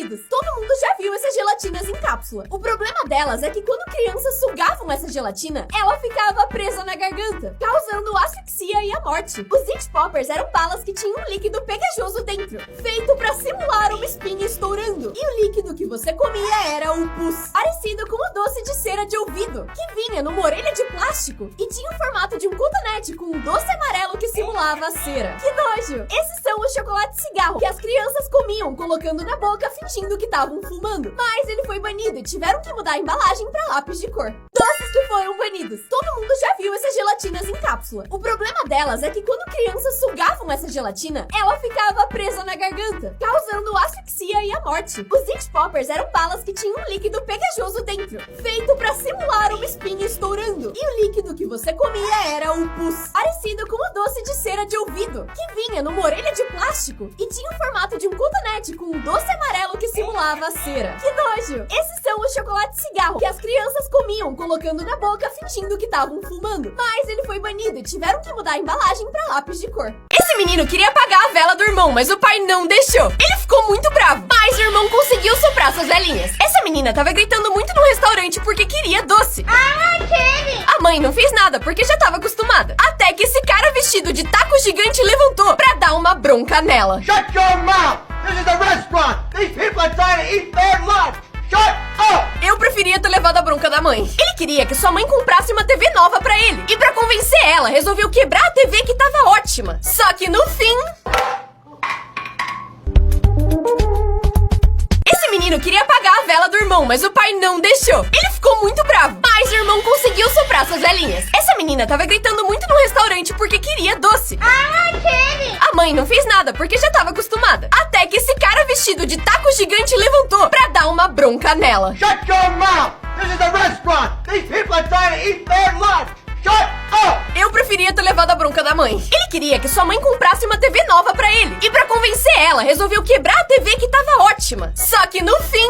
banidos. Todo mundo já viu essas gelatinas em cápsula. O problema delas é que quando crianças sugavam essa gelatina, ela ficava presa na garganta, causando asfixia e a morte. Os It Poppers eram balas que tinham um líquido pegajoso dentro, feito pra simular uma espinha estourando. E o líquido que você comia era o pus, parecido com o doce de cera de ouvido, que vinha numa orelha de plástico e tinha o formato de um cotonete com um doce amarelo que simulava a cera. Que nojo! Esses são os chocolates cigarro que as crianças comiam colocando na boca fingindo que estavam fumando. Mas ele foi banido e tiveram que mudar a embalagem pra lápis de cor. Doces que foram banidos. Todo mundo já viu essas gelatinas em cápsula. O problema delas é que quando crianças sugavam essa gelatina, ela ficava presa na garganta, causando asfixia e a morte. Os It Poppers eram balas que tinham um líquido pegajoso dentro, feito pra simular uma espinha estourando. E o líquido que você comia era o pus, parecido com o doce de cera de ouvido, que vinha numa orelha de plástico e tinha o formato de um cotonete com um doce amarelo que simulava a cera. Que nojo! Esses são os chocolates cigarro que as crianças comiam colocando na boca fingindo que estavam fumando. Mas ele foi banido e tiveram que mudar a embalagem pra lápis de cor. Esse menino queria apagar a vela do irmão, mas o pai não deixou. Ele ficou muito bravo, mas o irmão conseguiu soprar suas velinhas. Essa menina tava gritando muito no restaurante porque queria doce. A mãe não fez nada porque já tava acostumada. Até que esse cara vestido de taco gigante levantou pra dar uma bronca nela. Shut your mouth! This is a restaurant! These people are trying to eat their lunch! Shut up! Eu preferia ter levado a bronca da mãe. Ele queria que sua mãe comprasse uma TV nova pra ele. E pra convencer ela, resolveu quebrar a TV que tava ótima. Só que no fim... Esse menino queria apagar a vela do irmão, mas o pai não deixou. Ele ficou muito bravo, mas o irmão conseguiu soprar suas velinhas. Essa menina tava gritando muito no restaurante porque queria doce. A mãe não fez nada porque já tava acostumada. Até que esse cara vestido de taco gigante levantou pra dar uma bronca nela. Shut your mouth! This is a restaurant! These people are trying to eat their lunch! Shut up! Eu preferia ter levado a bronca da mãe. Ele queria que sua mãe comprasse uma TV nova pra ele. E pra convencer ela, resolveu quebrar a TV que tava ótima. Só que no fim...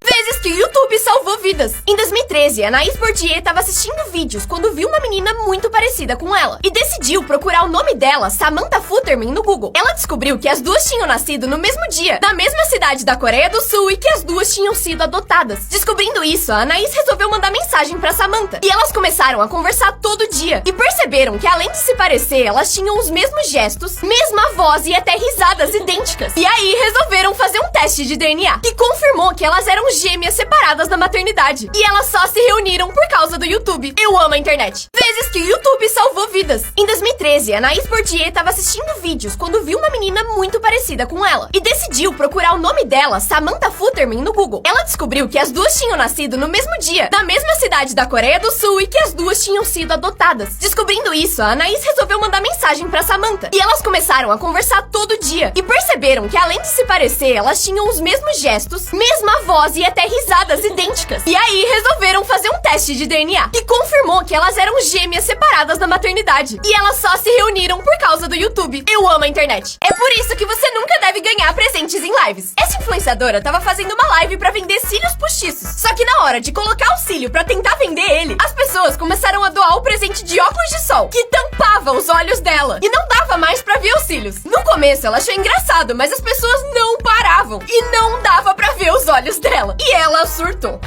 Vezes que o YouTube salvou vidas. Em 2013, a Anaïs Bordier estava assistindo vídeos quando viu uma menina muito parecida com ela e decidiu procurar o nome dela, Samantha Futterman, no Google. Ela descobriu que as duas tinham nascido no mesmo dia, na mesma cidade da Coreia do Sul e que as duas tinham sido adotadas. Descobrindo isso, a Anaïs resolveu mandar mensagem pra Samantha e elas começaram a conversar todo dia e perceberam que além de se parecer, elas tinham os mesmos gestos, mesma voz e até risadas idênticas. E aí resolveram fazer um teste de DNA que confirmou que elas eram gêmeas separadas na maternidade. E elas só se reuniram por causa do YouTube. Eu amo a internet. Vezes que o YouTube salvou vidas. Em 2013, a Anaïs Bordier estava assistindo vídeos quando viu uma menina muito parecida com ela e decidiu procurar o nome dela, Samantha Futterman, no Google. Ela descobriu que as duas tinham nascido no mesmo dia, na mesma cidade da Coreia do Sul e que as duas tinham sido adotadas. Descobrindo isso, a Anaïs resolveu mandar mensagem pra Samantha e elas começaram a conversar todo dia e perceberam que além de se parecer, elas tinham os mesmos gestos, mesma voz e até risadas idênticas. E aí resolveram fazer um teste de DNA que confirmou que elas eram gêmeas separadas na maternidade. E elas só se reuniram por causa do YouTube. Eu amo a internet. É por isso que você nunca deve ganhar presentes em lives. Essa influenciadora tava fazendo uma live pra vender cílios postiços. Só que na hora de colocar o cílio pra tentar vender ele, as pessoas começaram a doar o presente de óculos de sol, que tampava os olhos dela. E não dava mais pra ver os cílios. No começo ela achou engraçado, mas as pessoas não paravam. E não dava pra ver os olhos dela. E ela surtou.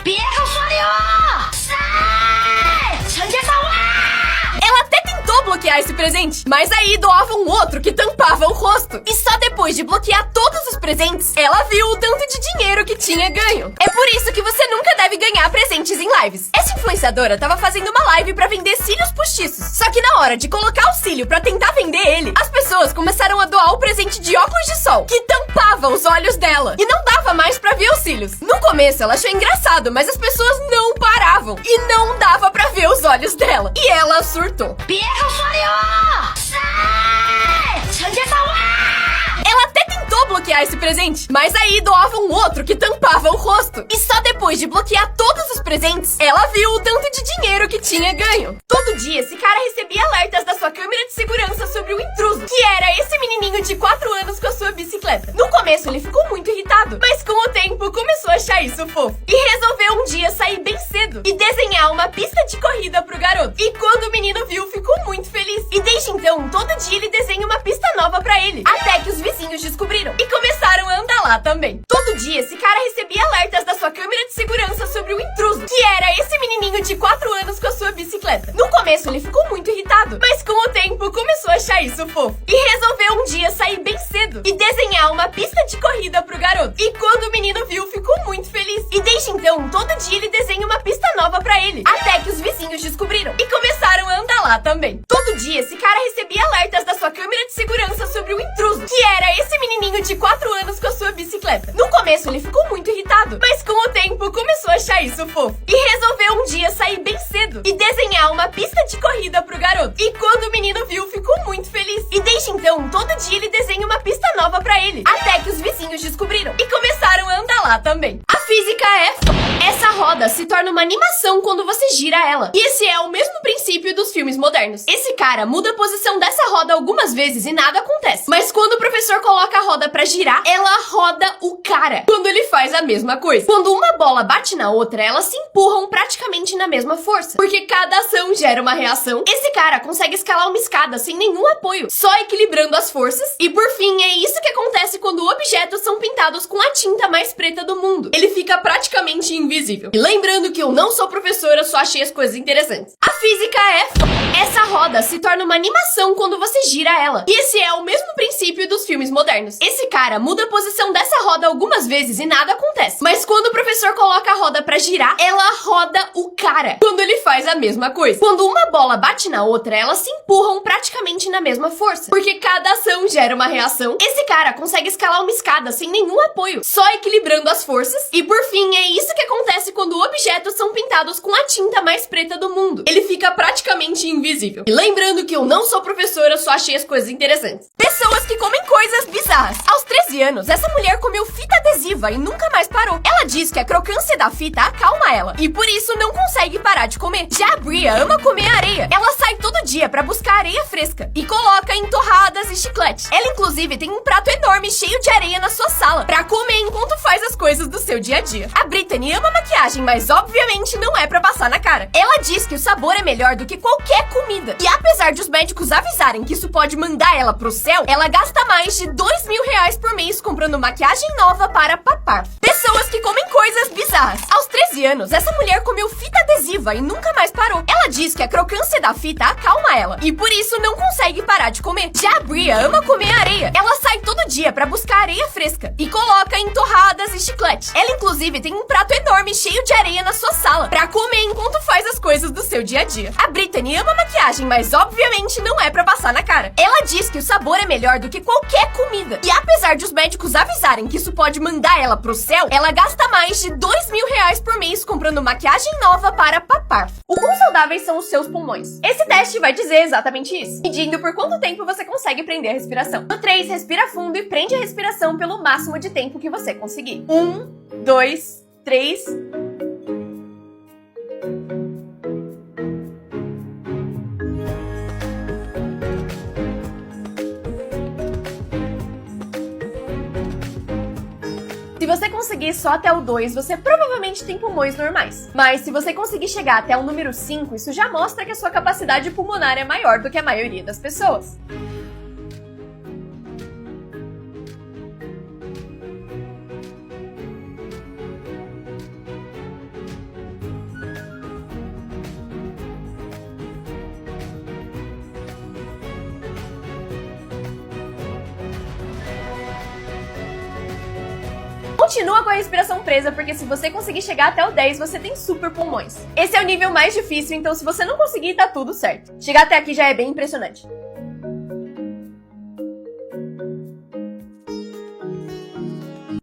Ela até tentou bloquear esse presente, mas aí doava um outro que tampava o rosto. E só depois de bloquear todos os presentes, ela viu o tanto de dinheiro que tinha ganho. É por isso que você nunca deve ganhar presentes em lives. Essa influenciadora tava fazendo uma live pra vender cílios postiços. Só que na hora de colocar o cílio pra tentar vender ele, as pessoas começaram a doar o presente de óculos de sol, que tampava os olhos dela. E não dava mais pra ver os cílios. No começo ela achou engraçado, mas as pessoas não paravam. E não dava pra ver os olhos dela. E ela surtou. Ela até tentou bloquear esse presente, mas aí doava um outro que tampava o rosto. E só depois de bloquear todos os presentes, ela viu o tanto de dinheiro que tinha ganho. Todo dia, esse cara recebia alertas da sua câmera de segurança sobre o intruso, que era esse menininho de 4 anos com a sua bicicleta. No começo, ele ficou muito irritado, mas com o tempo começou a achar isso fofo. E resolveu um dia sair bem cedo e desenhar uma pista de corrida pro garoto. E quando o menino viu, ficou muito feliz. E desde então, todo dia ele desenha uma pista nova pra ele, até que os vizinhos descobriram e começaram a andar lá também. Todo dia, esse cara recebia alertas da sua câmera de segurança sobre o intruso, que era esse menininho de 4 anos com a sua bicicleta. No começo, ele ficou muito irritado, mas com o tempo começou a achar isso fofo e resolveu um dia sair bem cedo e desenhar uma pista de corrida pro garoto. E quando o menino viu, ficou muito feliz. E desde então, todo dia ele desenha uma pista nova pra ele, até que os vizinhos descobriram e começaram a andar lá também. Todo dia, esse cara recebia alertas da sua câmera de segurança sobre o intruso, que era esse menininho de 4 anos com a sua bicicleta. No começo, ele ficou muito irritado, mas com o tempo começou a achar isso fofo e resolveu um dia sair bem cedo e desenhar uma pista de corrida pro garoto. E quando o menino viu, ficou muito feliz. E desde então, todo dia ele desenha uma pista nova pra ele, até que os vizinhos descobriram e começaram a andar lá também. A física é essa roda se torna uma animação quando você gira ela. E esse é o mesmo princípio dos filmes modernos. Esse cara muda a posição dessa roda algumas vezes e nada acontece. Mas quando o professor coloca a roda pra girar, ela roda o cara. Quando ele faz a mesma coisa. Quando uma bola bate na outra, elas se empurram praticamente na mesma força. Porque cada ação gera uma reação. Esse cara consegue escalar uma escada sem nenhum apoio, só equilibrando as forças. E por fim, é isso que acontece quando objetos são pintados com a tinta mais preta do mundo. Ele fica praticamente invisível. E lembrando que eu não sou professora, só achei as coisas interessantes. A física é essa roda se torna uma animação quando você gira ela. E esse é o mesmo princípio dos filmes modernos. Esse cara muda a posição dessa roda algumas vezes e nada acontece. Mas quando o professor coloca a roda pra girar, ela roda o cara. Quando ele faz a mesma coisa. Quando uma bola bate na outra, elas se empurram praticamente na mesma força. Porque cada ação gera uma reação. Esse cara consegue escalar uma escada sem nenhum apoio, só equilibrando as forças. E por fim, é isso que acontece quando objetos são pintados com a tinta mais preta do mundo. Ele fica praticamente invisível. E lembrando que eu não sou professora, só achei as coisas interessantes. Pessoas que comem coisas bizarras. Aos 13 anos, essa mulher comeu fita adesiva e nunca mais parou. Ela diz que a crocância da fita acalma ela e por isso não consegue parar de comer. Já a Bria ama comer areia. Ela sai todo dia pra buscar areia fresca e coloca em torradas e chiclete. Ela inclusive tem um prato enorme cheio de areia na sua sala pra comer enquanto faz as coisas do seu dia a dia. A Brittany ama maquiagem, mas obviamente não é pra passar na cara. Ela diz que o sabor é melhor do que qualquer comida. E apesar de os médicos avisarem que isso pode mandar ela pro céu, ela gasta mais de R$2.000 por mês comprando maquiagem nova para papar. Pessoas que comem coisas bizarras. Aos 13 anos, essa mulher comeu fita adesiva e nunca mais parou. Ela diz que a crocância da fita acalma ela e por isso não consegue parar de comer. Já a Bria ama comer areia. Ela sai todo dia pra buscar areia fresca e coloca em torradas e chiclete. Ela inclusive tem um prato enorme cheio de areia na sua sala pra comer enquanto faz as coisas do seu dia a dia. A Brittany ama maquiagem, mas obviamente não é pra passar na cara. Ela diz que o sabor é melhor do que qualquer comida. E apesar de os médicos avisarem que isso pode mandar ela pro céu, ela gasta mais de R$2.000 por mês comprando maquiagem nova para papar. O quão saudáveis são os seus pulmões? Esse teste vai dizer exatamente isso, medindo por quanto tempo você consegue prender a respiração. No 3, respira fundo e prende a respiração pelo máximo de tempo que você conseguir. 1, 2, 3... Se você conseguir só até o 2, você provavelmente tem pulmões normais. Mas se você conseguir chegar até o número 5, isso já mostra que a sua capacidade pulmonar é maior do que a maioria das pessoas. Continua com a respiração presa, porque se você conseguir chegar até o 10, você tem super pulmões. Esse é o nível mais difícil, então se você não conseguir, tá tudo certo. Chegar até aqui já é bem impressionante.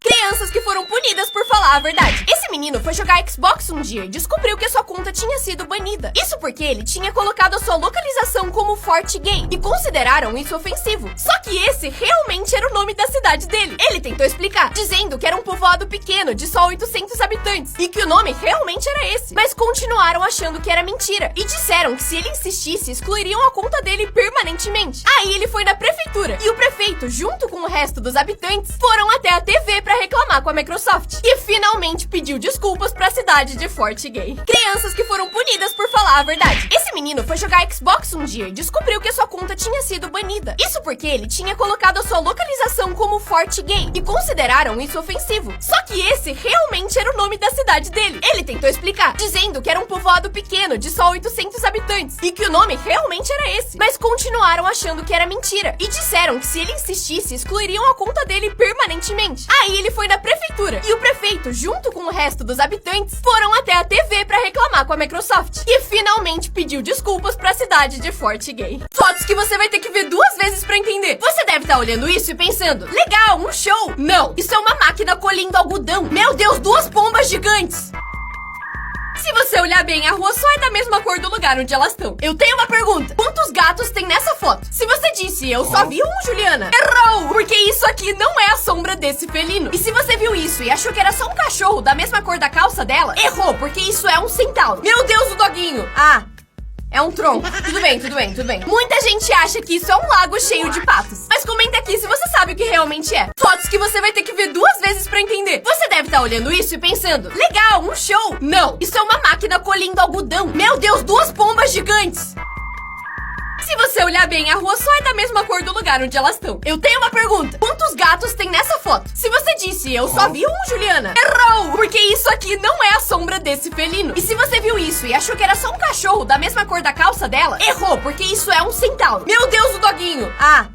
Crianças que foram punidas por falar a verdade. Esse menino foi jogar Xbox um dia e descobriu que a sua conta tinha sido banida. Isso porque ele tinha colocado a sua localização como Forte Game e consideraram isso ofensivo. Só que esse realmente era o nome da cidade dele. Ele tentou explicar, dizendo que era um povoado pequeno de só 800 habitantes e que o nome realmente era esse. Mas continuaram achando que era mentira e disseram que se ele insistisse, excluiriam a conta dele permanentemente. Aí ele foi na prefeitura e o prefeito prefeito, junto com o resto dos habitantes, foram até a TV pra reclamar com a Microsoft e finalmente pediu desculpas pra cidade de Fort Gay. Crianças que foram punidas por falar a verdade. Esse menino foi jogar Xbox um dia e descobriu que a sua conta tinha sido banida. Isso porque ele tinha colocado a sua localização como Fort Gay e consideraram isso ofensivo. Só que esse realmente era o nome da cidade dele. Ele tentou explicar, dizendo que era um povoado pequeno de só 800 habitantes e que o nome realmente era esse, mas continuaram achando que era mentira e disseram que se ele insistisse, excluiriam a conta dele permanentemente. Aí ele foi na prefeitura e o prefeito, junto com o resto dos habitantes, foram até a TV pra reclamar com a Microsoft e finalmente pediu desculpas pra cidade de Fort Gay. Fotos que você vai ter que ver 2 vezes pra entender. Você deve estar olhando isso e pensando, legal, um show. Não, isso é uma máquina colhendo algodão. Meu Deus, 2 pombas gigantes. Se você olhar bem, a rua só é da mesma cor do lugar onde elas estão. Eu tenho uma pergunta. Quantos gatos tem nessa foto? Se você disse, eu só vi um, Juliana, errou! Porque isso aqui não é a sombra desse felino. E se você viu isso e achou que era só um cachorro da mesma cor da calça dela, errou, porque isso é um centauro. Meu Deus, o doguinho! Ah, é um tronco. Tudo bem, tudo bem, tudo bem. Muita gente acha que isso é um lago cheio de patos. Mas comenta aqui se você sabe o que realmente é. Fotos que você vai ter que ver 2 vezes pra entender. Você deve estar olhando isso e pensando, legal, um show. Não, isso é uma máquina colhendo algodão. Meu Deus, 2 pombas gigantes. Se você olhar bem, a rua só é da mesma cor do lugar onde elas estão. Eu tenho uma pergunta. Quantos gatos tem nessa foto? Se você disse, eu só vi um, Juliana, errou! Porque isso aqui não é a sombra desse felino. E se você viu isso e achou que era só um cachorro da mesma cor da calça dela, errou, porque isso é um centauro. Meu Deus, o doguinho! Ah,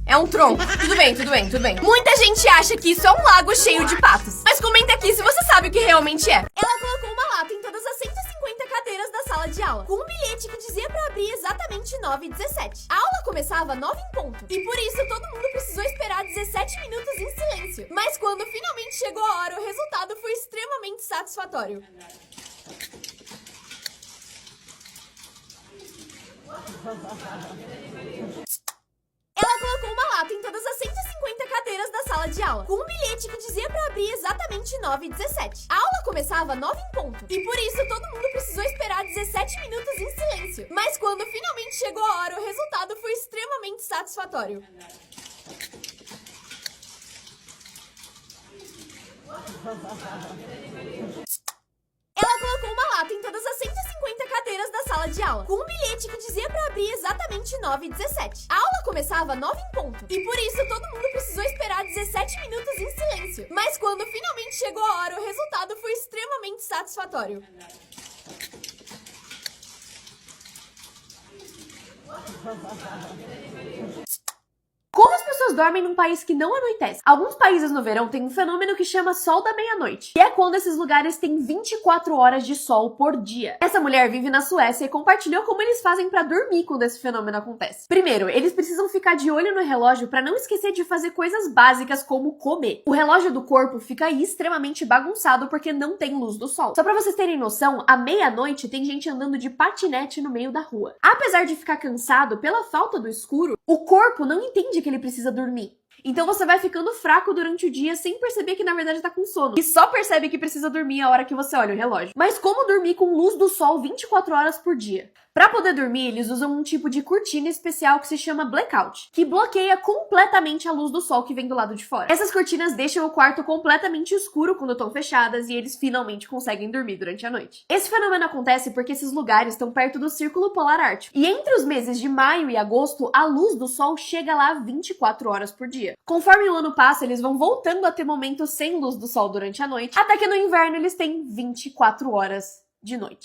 é um tronco. Tudo bem, tudo bem, tudo bem. Muita gente acha que isso é um lago cheio de patos. Mas comenta aqui se você sabe o que realmente é. Ela colocou uma lata em todas as 150 cadeiras da sala de aula, com um bilhete que dizia pra abrir exatamente 9h17. A aula começava 9 em ponto, e por isso todo mundo precisou esperar 17 minutos em silêncio. Mas quando finalmente chegou a hora, o resultado foi extremamente satisfatório. Ela colocou uma lata em todas as 150 cadeiras da sala de aula, com um bilhete que dizia pra abrir exatamente 9h17. A aula começava 9 em ponto, e por isso todo mundo precisou esperar 17 minutos em silêncio. Mas quando finalmente chegou a hora, o resultado foi extremamente satisfatório. Ela colocou uma lata em todas as 150 cadeiras da sala de aula, com um bilhete que dizia pra abrir exatamente 9h17. A aula começava 9 em ponto, e por isso todo mundo precisou esperar 17 minutos em silêncio. Mas quando finalmente chegou a hora, o resultado foi extremamente satisfatório. Como as pessoas dormem num país que não anoitece? Alguns países no verão têm um fenômeno que chama sol da meia-noite, que é quando esses lugares têm 24 horas de sol por dia. Essa mulher vive na Suécia e compartilhou como eles fazem pra dormir quando esse fenômeno acontece. Primeiro, eles precisam ficar de olho no relógio pra não esquecer de fazer coisas básicas como comer. O relógio do corpo fica aí extremamente bagunçado porque não tem luz do sol. Só pra vocês terem noção, à meia-noite tem gente andando de patinete no meio da rua. Apesar de ficar cansado pela falta do escuro, o corpo não entende que ele precisa dormir. Então você vai ficando fraco durante o dia sem perceber que na verdade tá com sono. E só percebe que precisa dormir a hora que você olha o relógio. Mas como dormir com luz do sol 24 horas por dia? Pra poder dormir, eles usam um tipo de cortina especial que se chama blackout, que bloqueia completamente a luz do sol que vem do lado de fora. Essas cortinas deixam o quarto completamente escuro quando estão fechadas e eles finalmente conseguem dormir durante a noite. Esse fenômeno acontece porque esses lugares estão perto do Círculo Polar Ártico. E entre os meses de maio e agosto, a luz do sol chega lá 24 horas por dia. Conforme o ano passa, eles vão voltando a ter momentos sem luz do sol durante a noite, até que no inverno eles têm 24 horas de noite.